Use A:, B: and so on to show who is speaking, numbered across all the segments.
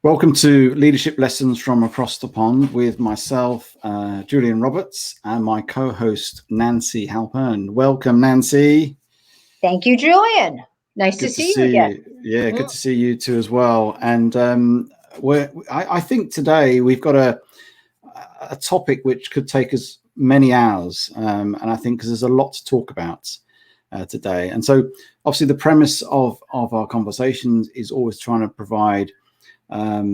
A: Welcome to Leadership Lessons from Across the Pond with myself, Julian Roberts, and my co-host, Nancy Halpern. Welcome, Nancy.
B: Thank you, Julian. Nice to see you again.
A: Yeah, good to see you too as well. And I think today we've got a topic which could take us many hours, and I think because there's a lot to talk about today. And so obviously the premise of our conversations is always trying to provide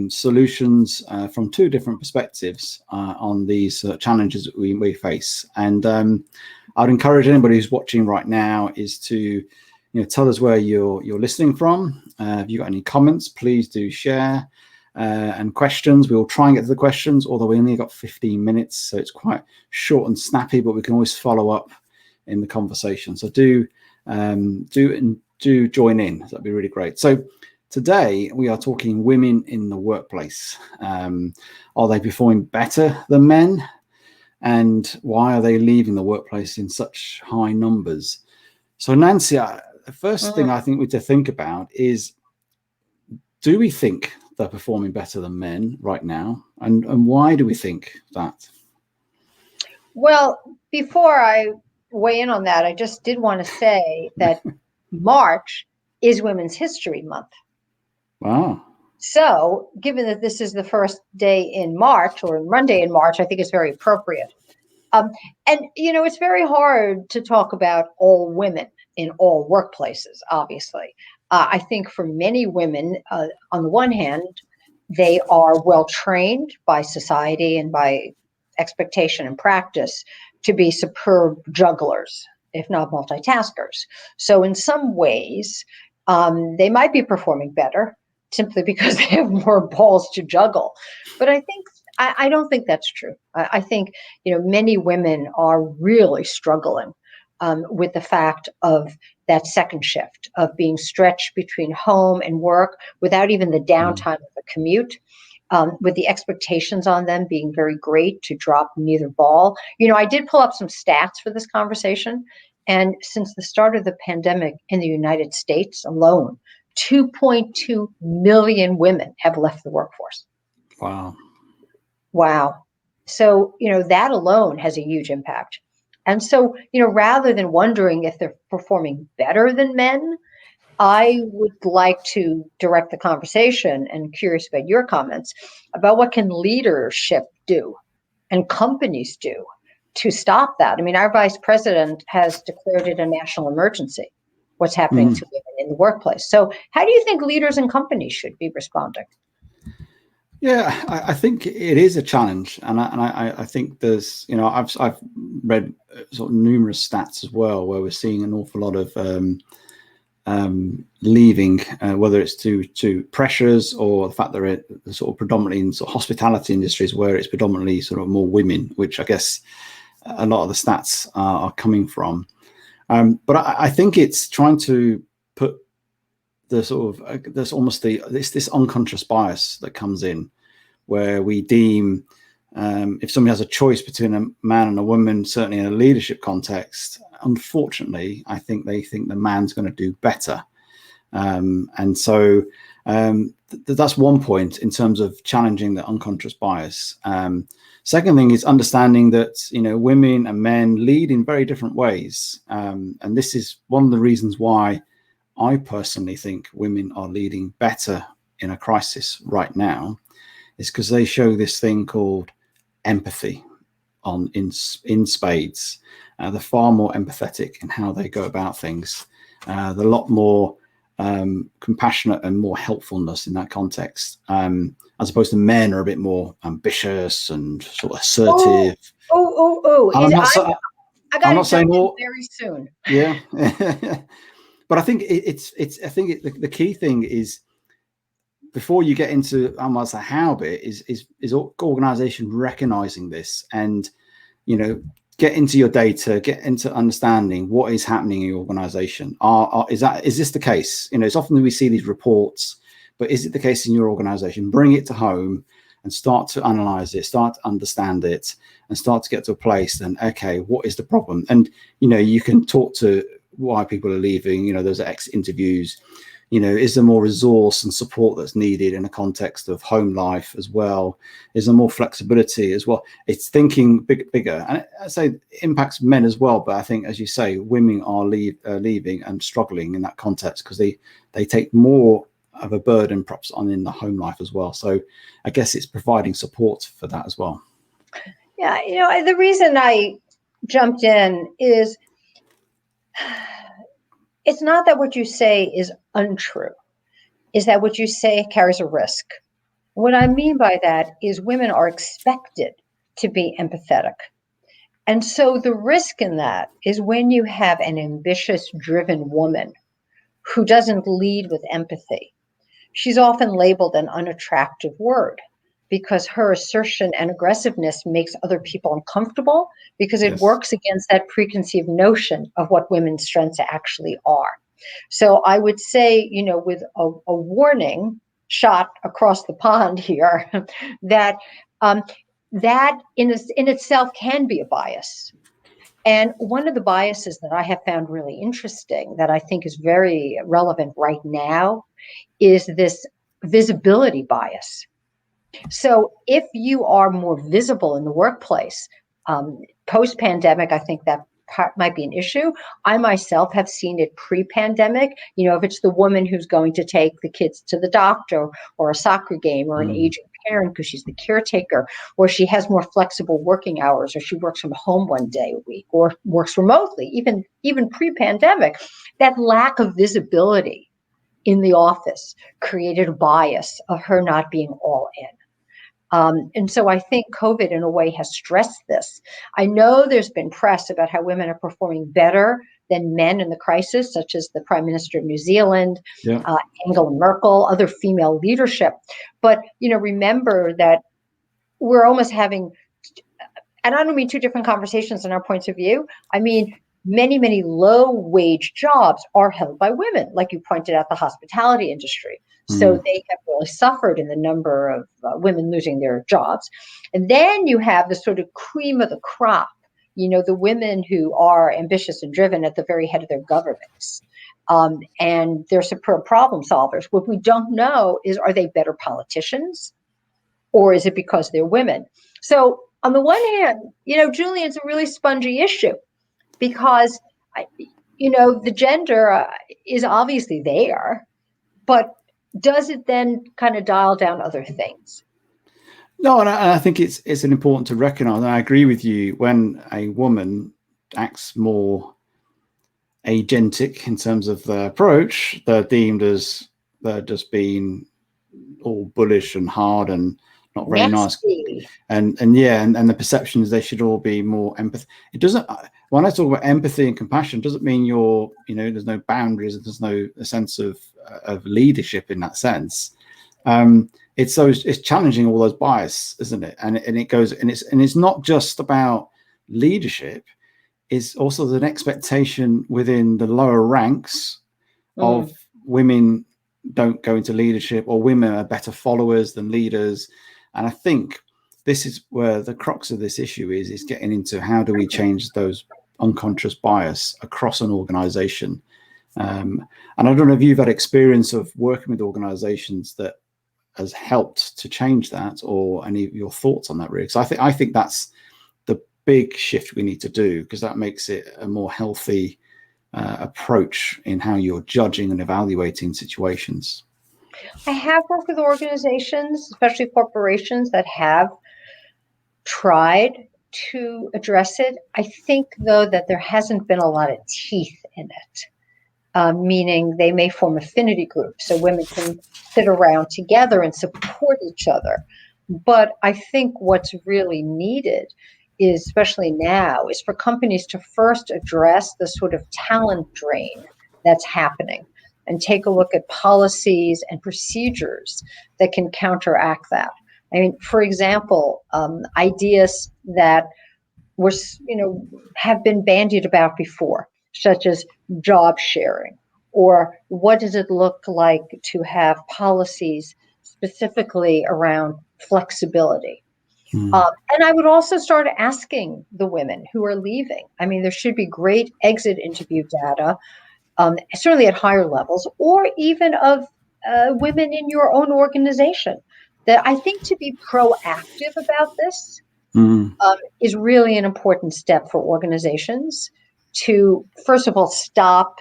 A: solutions from two different perspectives on these challenges that we face. And I'd encourage anybody who's watching right now is to tell us where you're listening from. If you've got any comments, please do share, and questions. We'll try and get to the questions, although we only got 15 minutes, so it's quite short and snappy, but we can always follow up in the conversation. So do join in. That'd be really great. So today, we are talking women in the workplace. Are they performing better than men? And why are they leaving the workplace in such high numbers? So, Nancy, the first thing I think we need to think about is, do we think they're performing better than men right now? And why do we think that?
B: Well, before I weigh in on that, I just did want to say that March is Women's History Month.
A: Wow.
B: So, given that this is the first day in March or Monday in March, I think it's very appropriate. And, it's very hard to talk about all women in all workplaces, obviously. I think for many women, on the one hand, they are well trained by society and by expectation and practice to be superb jugglers, if not multitaskers. So in some ways, they might be performing better simply because they have more balls to juggle. But I don't think that's true. I think, many women are really struggling with the fact of that second shift of being stretched between home and work without even the downtime of a commute, with the expectations on them being very great to drop neither ball. I did pull up some stats for this conversation. And since the start of the pandemic in the United States alone, 2.2 million women have left the workforce. Wow. So, that alone has a huge impact. And so, rather than wondering if they're performing better than men, I would like to direct the conversation, and curious about your comments about what can leadership do and companies do to stop that. I mean, our vice president has declared it a national emergency, what's happening to women in the workplace. So how do you think leaders and companies should be responding?
A: Yeah, I think it is a challenge, and I think there's, I've read sort of numerous stats as well where we're seeing an awful lot of leaving, whether it's to pressures or the fact that they're sort of predominantly in sort of hospitality industries where it's predominantly sort of more women, which I guess a lot of the stats are coming from. But I think it's trying to put the sort of there's almost this unconscious bias that comes in where we deem if somebody has a choice between a man and a woman, certainly in a leadership context, unfortunately, I think they think the man's going to do better. And so that's one point in terms of challenging the unconscious bias. Second thing is understanding that, women and men lead in very different ways. And this is one of the reasons why I personally think women are leading better in a crisis right now, is because they show this thing called empathy in spades. They're far more empathetic in how they go about things. They're a lot more compassionate and more helpfulness in that context, as opposed to men are a bit more ambitious and sort of assertive.
B: I'm not saying all very soon.
A: Yeah. But I think the key thing is, before you get into almost the how bit, is organization recognizing this and, get into your data, get into understanding what is happening in your organization. Is this the case? It's often that we see these reports, but is it the case in your organization? Bring it to home and start to analyze it, start to understand it, and start to get to a place then, okay, what is the problem? And, you can talk to why people are leaving. Those exit interviews. is there more resource and support that's needed in a context of home life as well? Is there more flexibility as well? It's thinking bigger, and I say it impacts men as well. But I think, as you say, women are leaving and struggling in that context because they take more of a burden perhaps on in the home life as well. So I guess it's providing support for that as well.
B: Yeah, the reason I jumped in is it's not that what you say is untrue, is that what you say carries a risk. What I mean by that is women are expected to be empathetic. And so the risk in that is when you have an ambitious, driven woman who doesn't lead with empathy, she's often labeled an unattractive word because her assertion and aggressiveness makes other people uncomfortable because it works against that preconceived notion of what women's strengths actually are. So I would say, with a warning shot across the pond here, that that in itself can be a bias. And one of the biases that I have found really interesting that I think is very relevant right now is this visibility bias. So if you are more visible in the workplace, post-pandemic, I think that might be an issue. I myself have seen it pre-pandemic. If it's the woman who's going to take the kids to the doctor or a soccer game or an aging parent because she's the caretaker, or she has more flexible working hours, or she works from home one day a week or works remotely, even pre-pandemic, that lack of visibility in the office created a bias of her not being all in. And so I think COVID in a way has stressed this. I know there's been press about how women are performing better than men in the crisis, such as the Prime Minister of New Zealand, Angela Merkel, other female leadership. But, remember that we're almost having, and I don't mean two different conversations in our points of view. I mean, many, many low-wage jobs are held by women, like you pointed out, the hospitality industry. So they have really suffered in the number of women losing their jobs. And then you have the sort of cream of the crop, the women who are ambitious and driven at the very head of their governments. And they're superb problem solvers. What we don't know is, are they better politicians, or is it because they're women? So on the one hand, Julian, it's a really spongy issue because, the gender is obviously there, but does it then kind of dial down other things?
A: No, and I think it's important to recognise, and I agree with you, when a woman acts more agentic in terms of their approach, they're deemed as they're just being all bullish and hard and not very nice. And the perception is they should all be more empathy. It doesn't, when I talk about empathy and compassion, doesn't mean there's no boundaries, there's no sense of leadership in that sense. It's challenging all those bias, isn't it? And it goes, and it's not just about leadership. It's also an expectation within the lower ranks of women don't go into leadership, or women are better followers than leaders. And I think this is where the crux of this issue is getting into how do we change those unconscious bias across an organization. And I don't know if you've had experience of working with organizations that has helped to change that, or any of your thoughts on that, really. So I think that's the big shift we need to do, because that makes it a more healthy approach in how you're judging and evaluating situations.
B: I have worked with organizations, especially corporations, that have tried to address it. I think, though, that there hasn't been a lot of teeth in it, meaning they may form affinity groups so women can sit around together and support each other. But I think what's really needed is, especially now, is for companies to first address the sort of talent drain that's happening and take a look at policies and procedures that can counteract that. I mean, for example, ideas that were, have been bandied about before, such as job sharing, or what does it look like to have policies specifically around flexibility. And I would also start asking the women who are leaving. I mean, there should be great exit interview data certainly at higher levels, or even of women in your own organization. That I think to be proactive about this is really an important step for organizations to, first of all, stop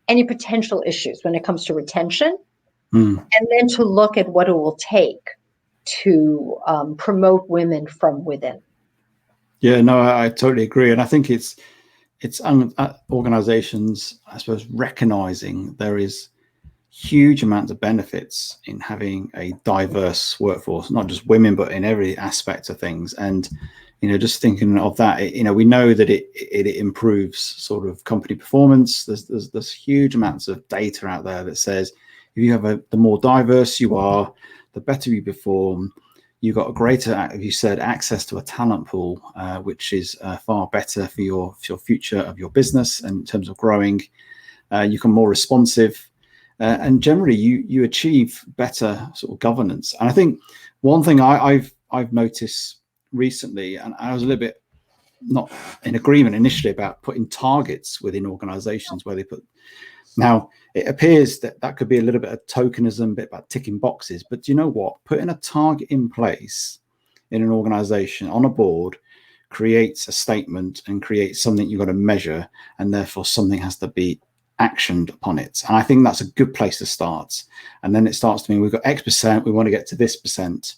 B: any potential issues when it comes to retention, and then to look at what it will take to promote women from within.
A: Yeah, no, I totally agree, and I think it's organizations, I suppose, recognizing there is huge amounts of benefits in having a diverse workforce, not just women, but in every aspect of things. And just thinking of that, we know that it improves sort of company performance. There's huge amounts of data out there that says if you have the more diverse you are, the better you perform. You've got a greater, as you said, access to a talent pool, which is far better for your future of your business and in terms of growing. You become more responsive, and generally you achieve better sort of governance. And I think one thing I've noticed recently, and I was a little bit not in agreement initially about putting targets within organizations where they put. Now, it appears that could be a little bit of tokenism, a bit about ticking boxes. But do you know what? Putting a target in place in an organization on a board creates a statement and creates something you've got to measure, and therefore something has to be actioned upon it. And I think that's a good place to start. And then it starts to mean we've got X percent, we want to get to this percent.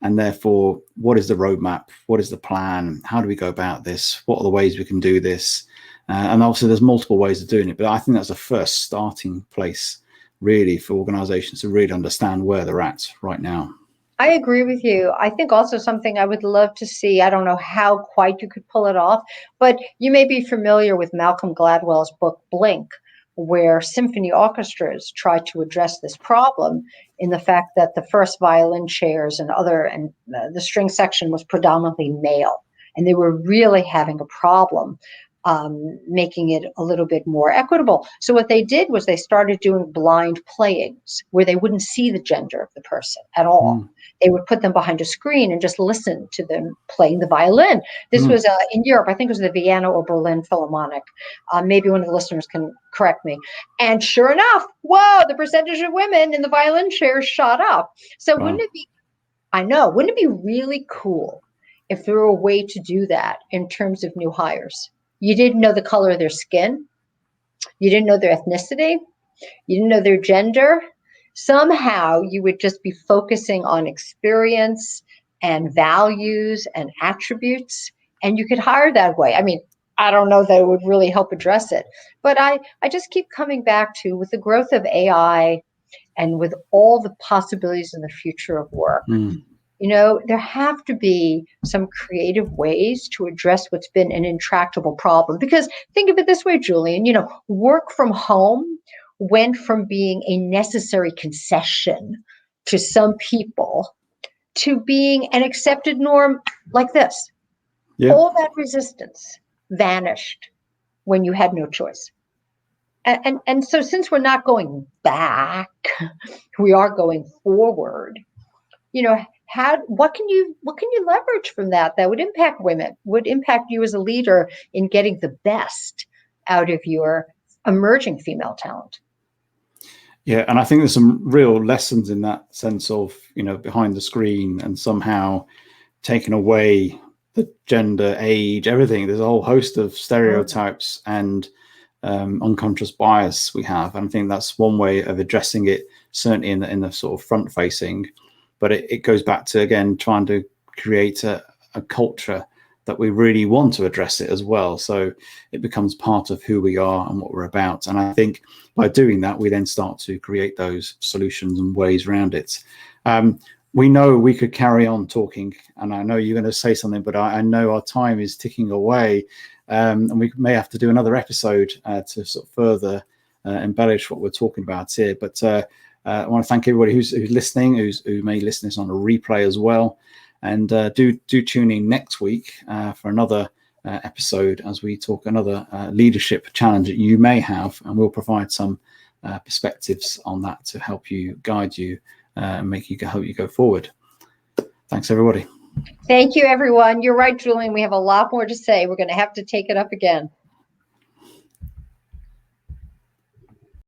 A: And therefore, what is the roadmap? What is the plan? How do we go about this? What are the ways we can do this? And obviously, there's multiple ways of doing it, but I think that's the first starting place, really, for organizations to really understand where they're at right now.
B: I agree with you. I think also something I would love to see, I don't know how quite you could pull it off, but you may be familiar with Malcolm Gladwell's book, Blink, where symphony orchestras try to address this problem in the fact that the first violin chairs and the string section was predominantly male, and they were really having a problem making it a little bit more equitable. So what they did was they started doing blind playings where they wouldn't see the gender of the person at all. They would put them behind a screen and just listen to them playing the violin. This was in Europe. I think it was the Vienna or Berlin Philharmonic. Maybe one of the listeners can correct me. And sure enough, whoa, the percentage of women in the violin chairs shot up. So wouldn't it be really cool if there were a way to do that in terms of new hires? You didn't know the color of their skin. You didn't know their ethnicity. You didn't know their gender. Somehow you would just be focusing on experience and values and attributes, and you could hire that way. I mean, I don't know that it would really help address it, but I just keep coming back to, with the growth of AI and with all the possibilities in the future of work, there have to be some creative ways to address what's been an intractable problem. Because think of it this way, Julian, work from home went from being a necessary concession to some people to being an accepted norm like this. Yeah. All that resistance vanished when you had no choice. And so since we're not going back, we are going forward, what can you leverage from that would impact women, would impact you as a leader in getting the best out of your emerging female talent?
A: Yeah, and I think there's some real lessons in that sense of, behind the screen and somehow taking away the gender, age, everything. There's a whole host of stereotypes and unconscious bias we have. And I think that's one way of addressing it, certainly in the sort of front facing. But it goes back to, again, trying to create a culture that we really want to address it as well. So it becomes part of who we are and what we're about. And I think by doing that, we then start to create those solutions and ways around it. We know we could carry on talking, and I know you're going to say something, but I know our time is ticking away, and we may have to do another episode to sort of further embellish what we're talking about here. But I want to thank everybody who's listening, who may listen to this on a replay as well. And do tune in next week for another episode as we talk another leadership challenge that you may have, and we'll provide some perspectives on that to help you, guide you, and help you go forward. Thanks, everybody.
B: Thank you, everyone. You're right, Julian. We have a lot more to say. We're going to have to take it up again.